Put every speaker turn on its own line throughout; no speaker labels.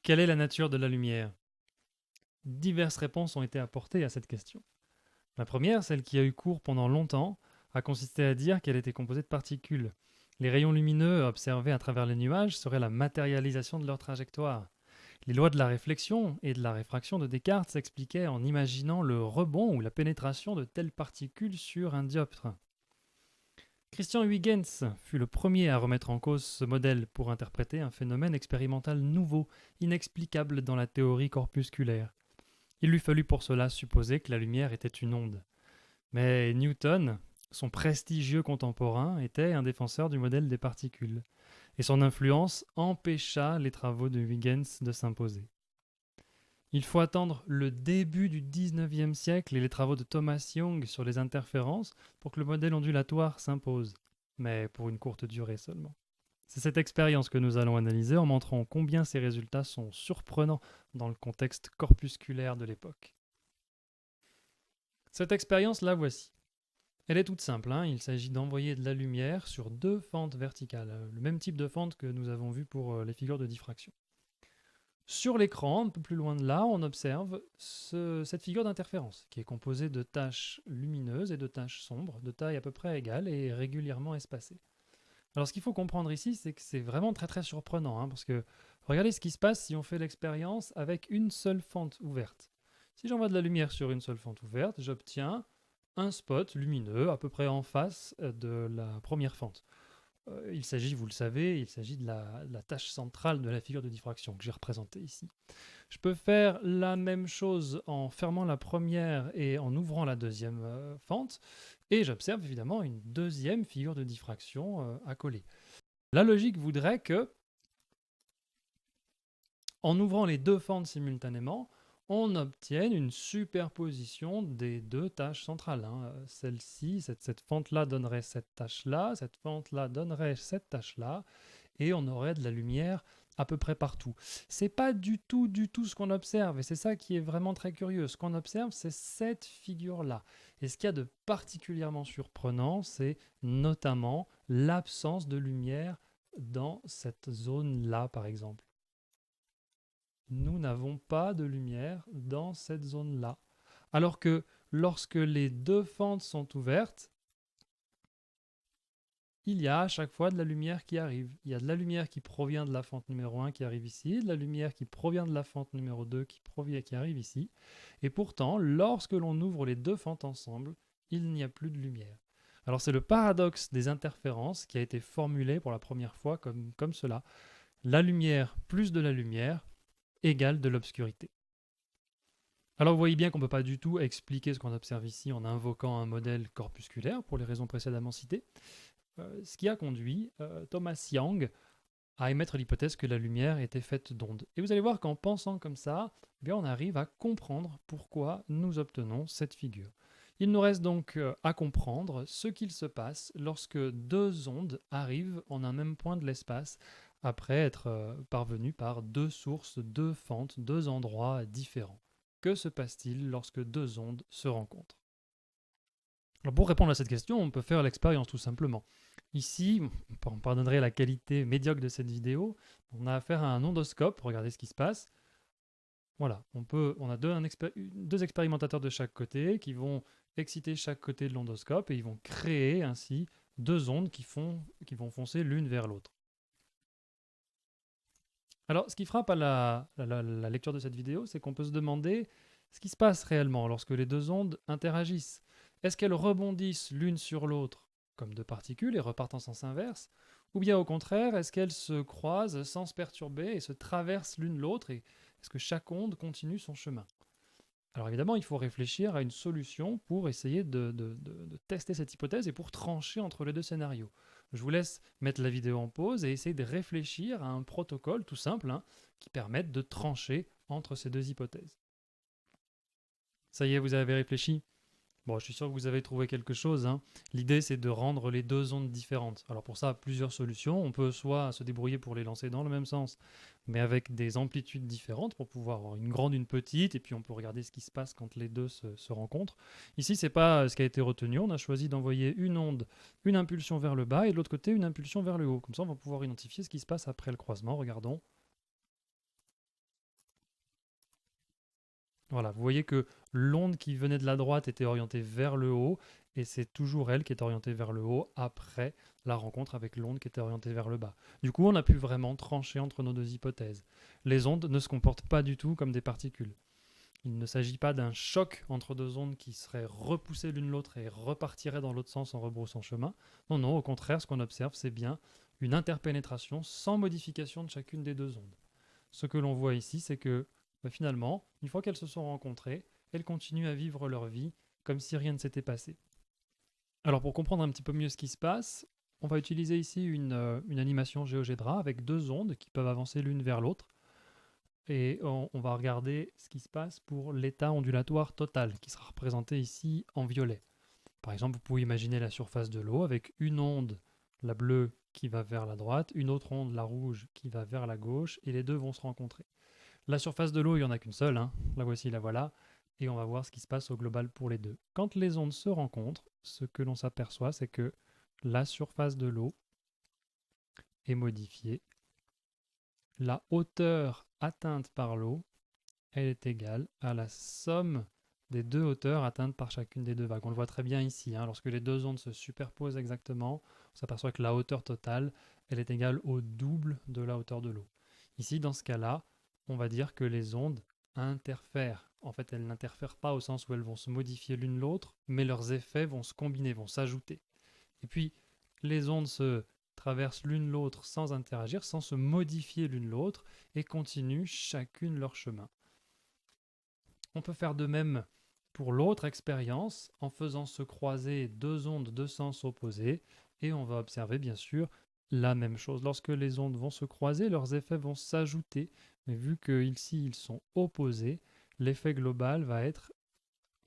Quelle est la nature de la lumière? Diverses réponses ont été apportées à cette question. La première, celle qui a eu cours pendant longtemps, a consisté à dire qu'elle était composée de particules. Les rayons lumineux observés à travers les nuages seraient la matérialisation de leur trajectoire. Les lois de la réflexion et de la réfraction de Descartes s'expliquaient en imaginant le rebond ou la pénétration de telles particules sur un dioptre. Christian Huygens fut le premier à remettre en cause ce modèle pour interpréter un phénomène expérimental nouveau, inexplicable dans la théorie corpusculaire. Il lui fallut pour cela supposer que la lumière était une onde. Mais Newton, son prestigieux contemporain, était un défenseur du modèle des particules, et son influence empêcha les travaux de Huygens de s'imposer. Il faut attendre le début du XIXe siècle et les travaux de Thomas Young sur les interférences pour que le modèle ondulatoire s'impose, mais pour une courte durée seulement. C'est cette expérience que nous allons analyser en montrant combien ces résultats sont surprenants dans le contexte corpusculaire de l'époque. Cette expérience, la voici. Elle est toute simple, hein. Il s'agit d'envoyer de la lumière sur deux fentes verticales, le même type de fente que nous avons vu pour les figures de diffraction. Sur l'écran, un peu plus loin de là, on observe cette figure d'interférence, qui est composée de taches lumineuses et de taches sombres, de taille à peu près égale et régulièrement espacées. Alors ce qu'il faut comprendre ici, c'est que c'est vraiment très très surprenant, hein, parce que regardez ce qui se passe si on fait l'expérience avec une seule fente ouverte. Si j'envoie de la lumière sur une seule fente ouverte, j'obtiens un spot lumineux à peu près en face de la première fente. Il s'agit, vous le savez, il s'agit de la tâche centrale de la figure de diffraction que j'ai représentée ici. Je peux faire la même chose en fermant la première et en ouvrant la deuxième fente, et j'observe évidemment une deuxième figure de diffraction accolée. La logique voudrait que, en ouvrant les deux fentes simultanément, on obtienne une superposition des deux tâches centrales, hein. Celle-ci, cette fente-là donnerait cette tâche-là, cette fente-là donnerait cette tâche-là, et on aurait de la lumière à peu près partout. C'est pas du tout ce qu'on observe, et c'est ça qui est vraiment très curieux. Ce qu'on observe, c'est cette figure-là. Et ce qu'il y a de particulièrement surprenant, c'est notamment l'absence de lumière dans cette zone-là, par exemple. Nous n'avons pas de lumière dans cette zone-là. Alors que lorsque les deux fentes sont ouvertes, il y a à chaque fois de la lumière qui arrive. Il y a de la lumière qui provient de la fente numéro 1 qui arrive ici, de la lumière qui provient de la fente numéro 2 qui arrive ici. Et pourtant, lorsque l'on ouvre les deux fentes ensemble, il n'y a plus de lumière. Alors c'est le paradoxe des interférences qui a été formulé pour la première fois comme cela. La lumière plus de la lumière égale de l'obscurité. Alors vous voyez bien qu'on ne peut pas du tout expliquer ce qu'on observe ici en invoquant un modèle corpusculaire pour les raisons précédemment citées. Ce qui a conduit Thomas Young à émettre l'hypothèse que la lumière était faite d'ondes. Et vous allez voir qu'en pensant comme ça, eh bien on arrive à comprendre pourquoi nous obtenons cette figure. Il nous reste donc à comprendre ce qu'il se passe lorsque deux ondes arrivent en un même point de l'espace après être parvenues par deux sources, deux fentes, deux endroits différents. Que se passe-t-il lorsque deux ondes se rencontrent? Alors pour répondre à cette question, on peut faire l'expérience tout simplement. Ici, on pardonnerait la qualité médiocre de cette vidéo, on a affaire à un ondoscope, regardez ce qui se passe. Voilà, on a deux expérimentateurs de chaque côté qui vont exciter chaque côté de l'ondoscope et ils vont créer ainsi deux ondes qui vont foncer l'une vers l'autre. Alors, ce qui frappe à la lecture de cette vidéo, c'est qu'on peut se demander ce qui se passe réellement lorsque les deux ondes interagissent. Est-ce qu'elles rebondissent l'une sur l'autre comme deux particules et repartent en sens inverse? Ou bien au contraire, est-ce qu'elles se croisent sans se perturber et se traversent l'une l'autre et est-ce que chaque onde continue son chemin? Alors évidemment, il faut réfléchir à une solution pour essayer de tester cette hypothèse et pour trancher entre les deux scénarios. Je vous laisse mettre la vidéo en pause et essayer de réfléchir à un protocole tout simple hein, qui permette de trancher entre ces deux hypothèses. Ça y est, vous avez réfléchi? Bon, je suis sûr que vous avez trouvé quelque chose, hein. L'idée, c'est de rendre les deux ondes différentes. Alors pour ça, plusieurs solutions. On peut soit se débrouiller pour les lancer dans le même sens, mais avec des amplitudes différentes pour pouvoir avoir une grande, une petite, et puis on peut regarder ce qui se passe quand les deux se rencontrent. Ici, c'est pas ce qui a été retenu. On a choisi d'envoyer une onde, une impulsion vers le bas, et de l'autre côté, une impulsion vers le haut. Comme ça, on va pouvoir identifier ce qui se passe après le croisement. Regardons. Voilà, vous voyez que l'onde qui venait de la droite était orientée vers le haut, et c'est toujours elle qui est orientée vers le haut après la rencontre avec l'onde qui était orientée vers le bas. Du coup, on a pu vraiment trancher entre nos deux hypothèses. Les ondes ne se comportent pas du tout comme des particules. Il ne s'agit pas d'un choc entre deux ondes qui seraient repoussées l'une l'autre et repartiraient dans l'autre sens en rebroussant chemin. Non, non, au contraire, ce qu'on observe, c'est bien une interpénétration sans modification de chacune des deux ondes. Ce que l'on voit ici, c'est que finalement, une fois qu'elles se sont rencontrées, elles continuent à vivre leur vie comme si rien ne s'était passé. Alors pour comprendre un petit peu mieux ce qui se passe, on va utiliser ici une animation GeoGebra avec deux ondes qui peuvent avancer l'une vers l'autre. Et on va regarder ce qui se passe pour l'état ondulatoire total, qui sera représenté ici en violet. Par exemple, vous pouvez imaginer la surface de l'eau avec une onde, la bleue, qui va vers la droite, une autre onde, la rouge, qui va vers la gauche, et les deux vont se rencontrer. La surface de l'eau, il n'y en a qu'une seule, hein. La voici, la voilà, et on va voir ce qui se passe au global pour les deux. Quand les ondes se rencontrent, ce que l'on s'aperçoit, c'est que la surface de l'eau est modifiée. La hauteur atteinte par l'eau, elle est égale à la somme des deux hauteurs atteintes par chacune des deux vagues. On le voit très bien ici, hein, lorsque les deux ondes se superposent exactement, on s'aperçoit que la hauteur totale, elle est égale au double de la hauteur de l'eau. Ici, dans ce cas-là, on va dire que les ondes interfèrent. En fait, elles n'interfèrent pas au sens où elles vont se modifier l'une l'autre, mais leurs effets vont se combiner, vont s'ajouter. Et puis, les ondes se traversent l'une l'autre sans interagir, sans se modifier l'une l'autre, et continuent chacune leur chemin. On peut faire de même pour l'autre expérience en faisant se croiser deux ondes de sens opposés, et on va observer bien sûr la même chose. Lorsque les ondes vont se croiser, leurs effets vont s'ajouter, mais vu qu'ici ils sont opposés, l'effet global va être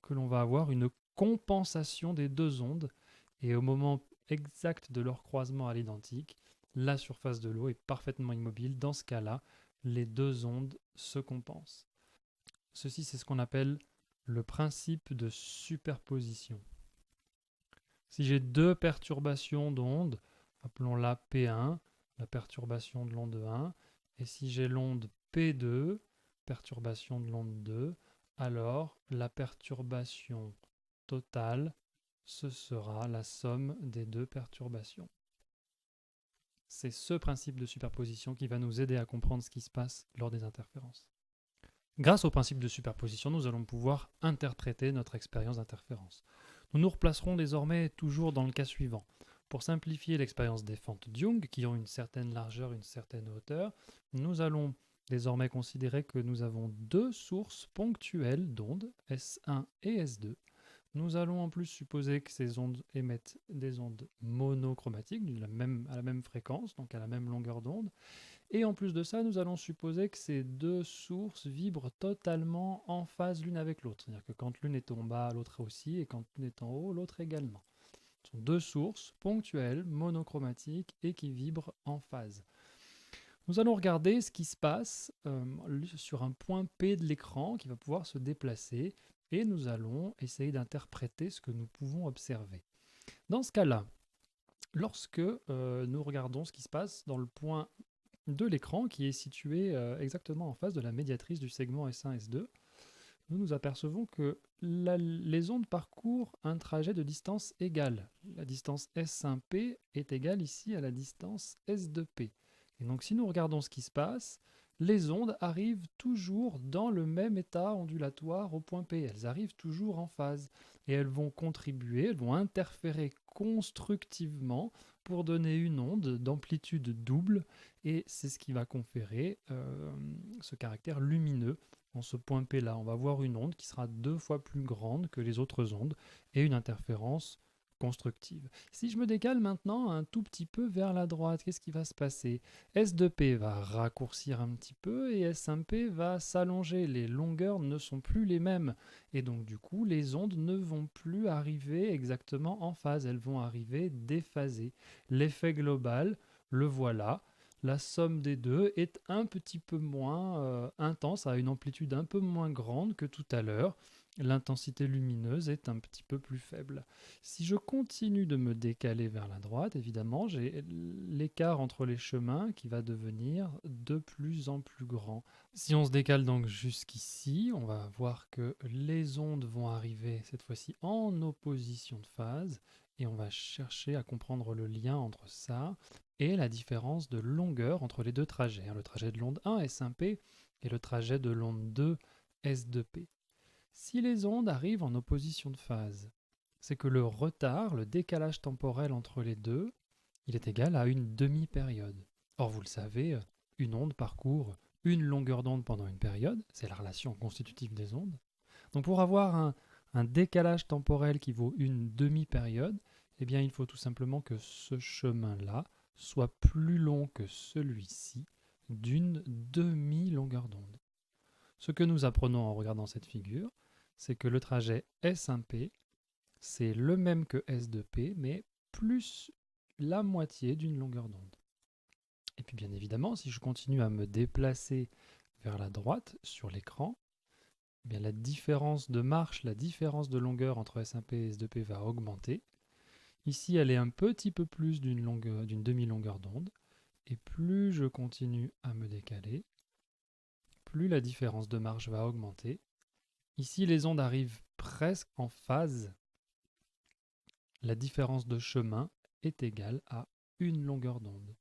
que l'on va avoir une compensation des deux ondes, et au moment exact de leur croisement à l'identique, la surface de l'eau est parfaitement immobile. Dans ce cas-là, les deux ondes se compensent. Ceci, c'est ce qu'on appelle le principe de superposition. Si j'ai deux perturbations d'onde, appelons-la P1, la perturbation de l'onde 1, et si j'ai l'onde P2, perturbation de l'onde 2, alors la perturbation totale, ce sera la somme des deux perturbations. C'est ce principe de superposition qui va nous aider à comprendre ce qui se passe lors des interférences. Grâce au principe de superposition, nous allons pouvoir interpréter notre expérience d'interférence. Nous nous replacerons désormais toujours dans le cas suivant. Pour simplifier l'expérience des fentes Young, qui ont une certaine largeur, une certaine hauteur, nous allons désormais considérer que nous avons deux sources ponctuelles d'ondes, S1 et S2. Nous allons en plus supposer que ces ondes émettent des ondes monochromatiques à la même fréquence, donc à la même longueur d'onde. Et en plus de ça, nous allons supposer que ces deux sources vibrent totalement en phase l'une avec l'autre. C'est-à-dire que quand l'une est en bas, l'autre aussi, et quand l'une est en haut, l'autre également. Ce sont deux sources ponctuelles, monochromatiques, et qui vibrent en phase. Nous allons regarder ce qui se passe sur un point P de l'écran qui va pouvoir se déplacer, et nous allons essayer d'interpréter ce que nous pouvons observer. Dans ce cas-là, lorsque nous regardons ce qui se passe dans le point de l'écran qui est situé exactement en face de la médiatrice du segment S1-S2, nous nous apercevons que les ondes parcourent un trajet de distance égale. La distance S1P est égale ici à la distance S2P. Et donc si nous regardons ce qui se passe, les ondes arrivent toujours dans le même état ondulatoire au point P. Elles arrivent toujours en phase. Et elles vont contribuer, elles vont interférer constructivement pour donner une onde d'amplitude double. Et c'est ce qui va conférer ce caractère lumineux en ce point P là. On va voir une onde qui sera 2 fois plus grande que les autres ondes et une interférence constructive. Si je me décale maintenant un tout petit peu vers la droite, qu'est-ce qui va se passer? S2P va raccourcir un petit peu et S1P va s'allonger. Les longueurs ne sont plus les mêmes. Et donc du coup, les ondes ne vont plus arriver exactement en phase. Elles vont arriver déphasées. L'effet global, le voilà. La somme des deux est un petit peu moins intense, à une amplitude un peu moins grande que tout à l'heure. l'intensité lumineuse est un petit peu plus faible. Si je continue de me décaler vers la droite, évidemment, j'ai l'écart entre les chemins qui va devenir de plus en plus grand. Si on se décale donc jusqu'ici, on va voir que les ondes vont arriver cette fois-ci en opposition de phase, et on va chercher à comprendre le lien entre ça et la différence de longueur entre les deux trajets, le trajet de l'onde 1 S1P et le trajet de l'onde 2 S2P. Si les ondes arrivent en opposition de phase, c'est que le retard, le décalage temporel entre les deux, il est égal à une demi-période. Or, vous le savez, une onde parcourt une longueur d'onde pendant une période, c'est la relation constitutive des ondes. Donc pour avoir un décalage temporel qui vaut une demi-période, eh bien il faut tout simplement que ce chemin-là soit plus long que celui-ci d'une demi-longueur d'onde. Ce que nous apprenons en regardant cette figure, c'est que le trajet S1P, c'est le même que S2P, mais plus la moitié d'une longueur d'onde. Et puis bien évidemment, si je continue à me déplacer vers la droite sur l'écran, eh bien la différence de marche, la différence de longueur entre S1P et S2P va augmenter. Ici, elle est un petit peu plus d'une demi-longueur d'onde. Et plus je continue à me décaler, plus la différence de marche va augmenter. Ici, les ondes arrivent presque en phase. La différence de chemin est égale à une longueur d'onde.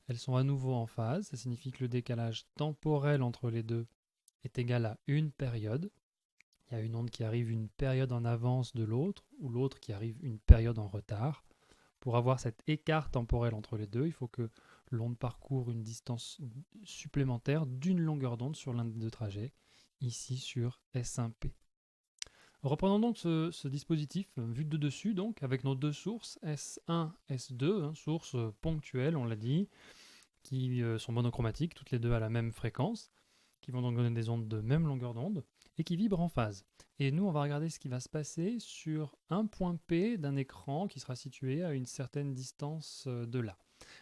Elles sont à nouveau en phase, ça signifie que le décalage temporel entre les deux est égal à une période. Il y a une onde qui arrive une période en avance de l'autre, ou l'autre qui arrive une période en retard. Pour avoir cet écart temporel entre les deux, il faut que l'onde parcourt une distance supplémentaire d'une longueur d'onde sur l'un des deux trajets, ici sur S1P. Reprenons donc ce dispositif vu de dessus, donc, avec nos deux sources, S1, S2, sources ponctuelles, on l'a dit, qui sont monochromatiques, toutes les deux à la même fréquence, qui vont donc donner des ondes de même longueur d'onde, et qui vibrent en phase. Et nous, on va regarder ce qui va se passer sur un point P d'un écran qui sera situé à une certaine distance de là.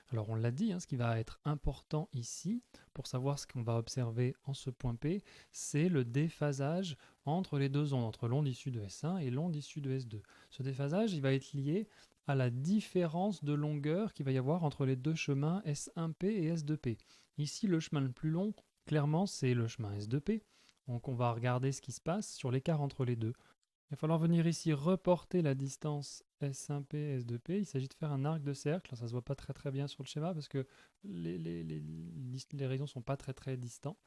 Alors on l'a dit, ce qui va être important ici, pour savoir ce qu'on va observer en ce point P, c'est le déphasage entre les deux ondes, entre l'onde issue de S1 et l'onde issue de S2. Ce déphasage, il va être lié à la différence de longueur qu'il va y avoir entre les deux chemins S1P et S2P. Ici, le chemin le plus long, clairement, c'est le chemin S2P. Donc on va regarder ce qui se passe sur l'écart entre les deux. Il va falloir venir ici reporter la distance S1P, S2P. Il s'agit de faire un arc de cercle. Ça ne se voit pas très bien sur le schéma parce que les rayons ne sont pas très distants.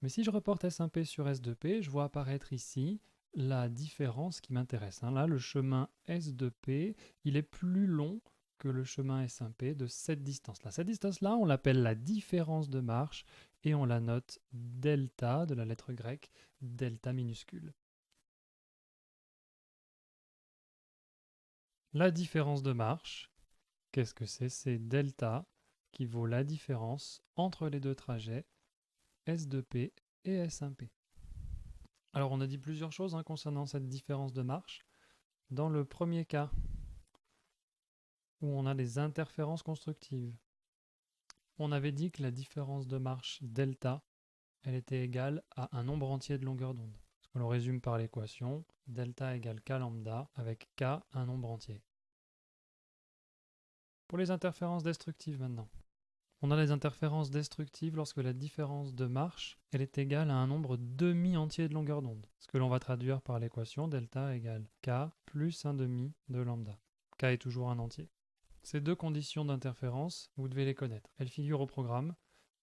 Mais si je reporte S1P sur S2P, je vois apparaître ici la différence qui m'intéresse. Là, le chemin S2P, il est plus long que le chemin S1P de cette distance-là. Cette distance-là, on l'appelle la différence de marche et on la note delta de la lettre grecque, delta minuscule. La différence de marche, qu'est-ce que c'est? C'est delta qui vaut la différence entre les deux trajets S2P et S1P. Alors on a dit plusieurs choses concernant cette différence de marche. Dans le premier cas, où on a des interférences constructives, on avait dit que la différence de marche delta, elle était égale à un nombre entier de longueur d'onde. Ce que l'on résume par l'équation delta égale k lambda avec k un nombre entier. Pour les interférences destructives maintenant. On a les interférences destructives lorsque la différence de marche elle est égale à un nombre demi-entier de longueur d'onde. Ce que l'on va traduire par l'équation delta égale k plus un demi de lambda. K est toujours un entier. Ces deux conditions d'interférence, vous devez les connaître. Elles figurent au programme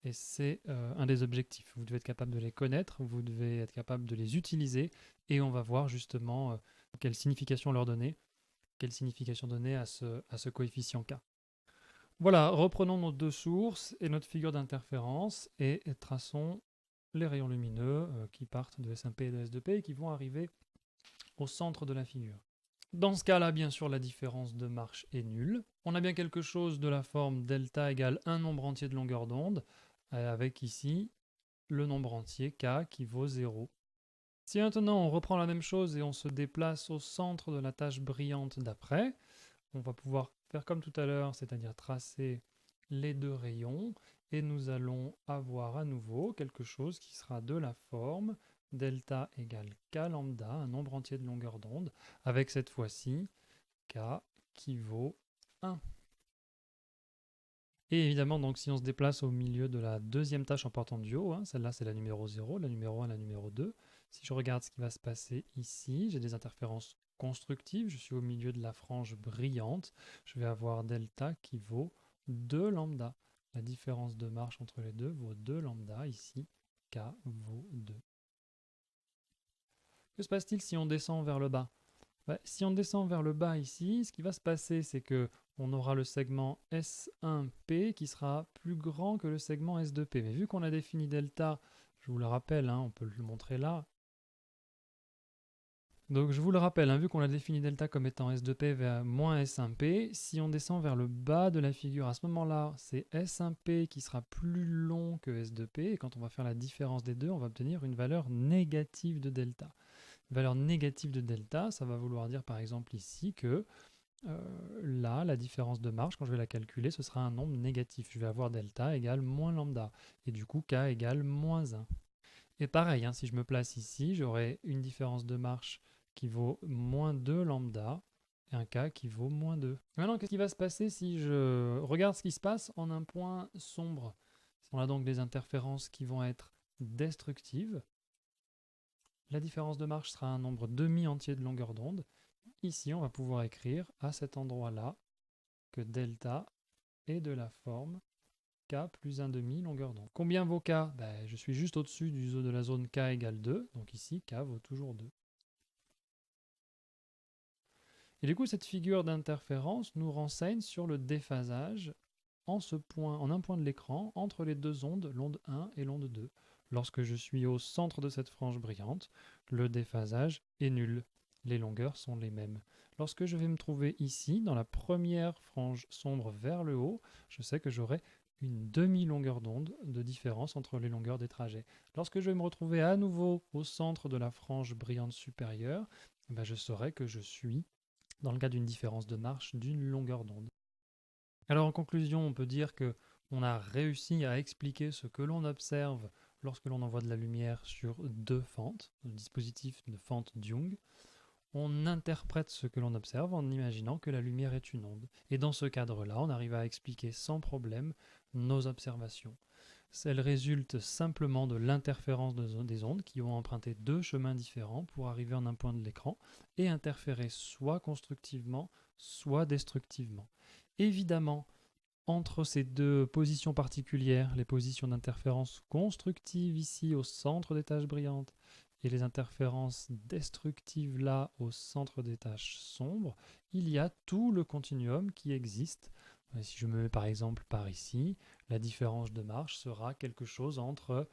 et c'est un des objectifs. Vous devez être capable de les connaître, vous devez être capable de les utiliser et on va voir justement quelle signification leur donner, quelle signification donner à ce coefficient k. Voilà, reprenons nos deux sources et notre figure d'interférence et traçons les rayons lumineux qui partent de S1P et de S2P et qui vont arriver au centre de la figure. Dans ce cas-là, bien sûr, la différence de marche est nulle. On a bien quelque chose de la forme delta égale un nombre entier de longueur d'onde, avec ici le nombre entier k qui vaut 0. Si maintenant on reprend la même chose et on se déplace au centre de la tâche brillante d'après, on va pouvoir faire comme tout à l'heure, c'est-à-dire tracer les deux rayons, et nous allons avoir à nouveau quelque chose qui sera de la forme delta égale k lambda, un nombre entier de longueur d'onde, avec cette fois-ci k qui vaut 1. Et évidemment, donc, si on se déplace au milieu de la deuxième tâche en portant du haut, hein, celle-là c'est la numéro 0, la numéro 1, la numéro 2, si je regarde ce qui va se passer ici, j'ai des interférences constructives, je suis au milieu de la frange brillante, je vais avoir delta qui vaut 2 lambda. La différence de marche entre les deux vaut 2 lambda, ici k vaut 2. Que se passe-t-il si on descend vers le bas? Si on descend vers le bas ici, ce qui va se passer, c'est que on aura le segment S1P qui sera plus grand que le segment S2P. Mais vu qu'on a défini delta, je vous le rappelle, hein, on peut le montrer là. Donc je vous le rappelle, hein, vu qu'on a défini delta comme étant S2P vers moins S1P, si on descend vers le bas de la figure, à ce moment-là, c'est S1P qui sera plus long que S2P, et quand on va faire la différence des deux, on va obtenir une valeur négative de delta. Valeur négative de delta, ça va vouloir dire par exemple ici que là, la différence de marge, quand je vais la calculer, ce sera un nombre négatif. Je vais avoir delta égale moins lambda, et du coup k égale moins 1. Et pareil, hein, si je me place ici, j'aurai une différence de marche qui vaut moins 2 lambda, et un k qui vaut moins 2. Maintenant, qu'est-ce qui va se passer si je regarde ce qui se passe en un point sombre? On a donc des interférences qui vont être destructives. La différence de marche sera un nombre demi-entier de longueur d'onde. Ici, on va pouvoir écrire à cet endroit-là que delta est de la forme k plus 1 demi longueur d'onde. Combien vaut k? Je suis juste au-dessus de la zone k égale 2, donc ici k vaut toujours 2. Et du coup, cette figure d'interférence nous renseigne sur le déphasage en un point de l'écran entre les deux ondes, l'onde 1 et l'onde 2. Lorsque je suis au centre de cette frange brillante, le déphasage est nul. Les longueurs sont les mêmes. Lorsque je vais me trouver ici, dans la première frange sombre vers le haut, je sais que j'aurai une demi-longueur d'onde de différence entre les longueurs des trajets. Lorsque je vais me retrouver à nouveau au centre de la frange brillante supérieure, je saurai que je suis dans le cas d'une différence de marche d'une longueur d'onde. Alors en conclusion, on peut dire que on a réussi à expliquer ce que l'on observe lorsque l'on envoie de la lumière sur deux fentes, le dispositif de fente Young. On interprète ce que l'on observe en imaginant que la lumière est une onde. Et dans ce cadre-là, on arrive à expliquer sans problème nos observations. Elles résultent simplement de l'interférence des ondes qui ont emprunté deux chemins différents pour arriver en un point de l'écran et interférer soit constructivement, soit destructivement. Évidemment, entre ces deux positions particulières, les positions d'interférence constructive ici au centre des taches brillantes et les interférences destructives là au centre des taches sombres, il y a tout le continuum qui existe. Si je me mets par exemple par ici, la différence de marche sera quelque chose entre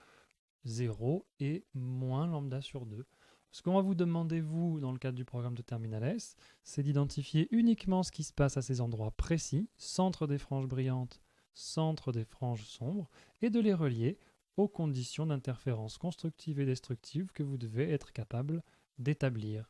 0 et moins lambda sur 2. Ce qu'on va vous demander, vous, dans le cadre du programme de Terminal S, c'est d'identifier uniquement ce qui se passe à ces endroits précis, centre des franges brillantes, centre des franges sombres, et de les relier aux conditions d'interférence constructive et destructive que vous devez être capable d'établir.